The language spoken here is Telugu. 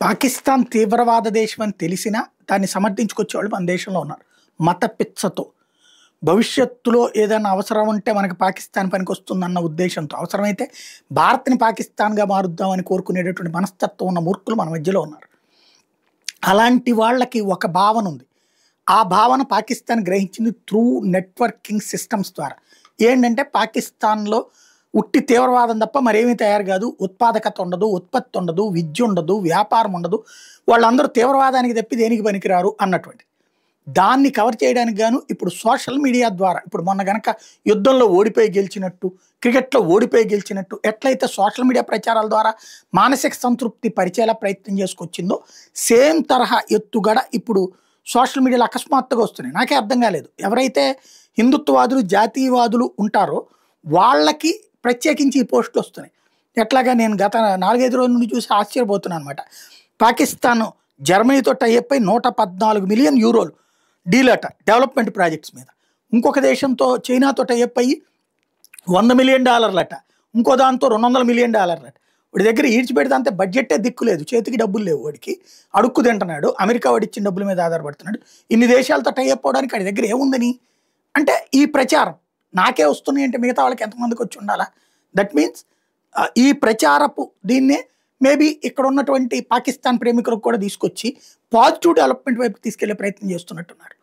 పాకిస్తాన్ తీవ్రవాద దేశం అని తెలిసినా దాన్ని సమర్థించుకొచ్చేవాళ్ళు మన దేశంలో ఉన్నారు. మత పిచ్చతో. భవిష్యత్తులో ఏదైనా అవసరం ఉంటే మనకి పాకిస్తాన్ పనికొస్తుందన్న ఉద్దేశంతో, అవసరమైతే భారత్‌ని పాకిస్తాన్‌గా మారుద్దామని కోరుకునేటటువంటి మనస్తత్వం ఉన్న మూర్ఖులు మన మధ్యలో ఉన్నారు. అలాంటి వాళ్ళకి ఒక భావన ఉంది. ఆ భావన పాకిస్తాన్ గ్రహించింది త్రూ నెట్వర్కింగ్ సిస్టమ్స్ ద్వారా. ఏంటంటే పాకిస్తాన్‌లో ఉట్టి తీవ్రవాదం తప్ప మరేమీ తయారు కాదు. ఉత్పాదకత ఉండదు, ఉత్పత్తి ఉండదు, విద్య ఉండదు, వ్యాపారం ఉండదు. వాళ్ళందరూ తీవ్రవాదానికి తప్పి దేనికి పనికిరారు అన్నటువంటి. దాన్ని కవర్ చేయడానికి గాను ఇప్పుడు సోషల్ మీడియా ద్వారా, ఇప్పుడు మొన్న గనక యుద్ధంలో ఓడిపోయి గెలిచినట్టు, క్రికెట్‌లో ఓడిపోయి గెలిచినట్టు ఎట్లయితే సోషల్ మీడియా ప్రచారాల ద్వారా మానసిక సంతృప్తి పరిచేలా ప్రయత్నం చేసుకొచ్చిందో, సేమ్ తరహా ఎత్తుగడ ఇప్పుడు సోషల్ మీడియాలో అకస్మాత్తుగా వస్తున్నాయి. నాకే అర్థం కాలేదు. ఎవరైతే హిందుత్వవాదులు, జాతీయవాదులు ఉంటారో వాళ్ళకి ప్రత్యేకించి ఈ పోస్టులు వస్తున్నాయి. ఎట్లాగా నేను గత 4, 5 రోజుల నుండి చూసి ఆశ్చర్యపోతున్నాను అనమాట. పాకిస్తాన్ జర్మనీతో టైఅప్ అయి 114 మిలియన్ యూరోలు డీల్ అట డెవలప్మెంట్ ప్రాజెక్ట్స్ మీద. ఇంకొక దేశంతో చైనాతో టైఅప్ అయ్యి $100 మిలియన్ అట. ఇంకో దాంతో $200 మిలియన్ అట. వాడి దగ్గర ఈడ్చిపెడితే అంతే బడ్జెట్టే దిక్కులేదు, చేతికి డబ్బులు లేవు, వాడికి అడుక్కు తింటున్నాడు, అమెరికా వాడు ఇచ్చిన డబ్బుల మీద ఆధారపడుతున్నాడు. ఇన్ని దేశాలతో టైఅప్ అవడానికి వాడి దగ్గర ఏముందని అంటే ఈ ప్రచారం నాకే వస్తున్నాయి అంటే మిగతా వాళ్ళకి ఎంతమందికి వచ్చి ఉండాలా? దట్ మీన్స్ ఈ ప్రచారపు దీన్నే మేబీ ఇక్కడ ఉన్నటువంటి పాకిస్తాన్ ప్రేమికులకు కూడా తీసుకొచ్చి పాజిటివ్ డెవలప్మెంట్ వైపు తీసుకెళ్లే ప్రయత్నం చేస్తున్నట్టున్నారు.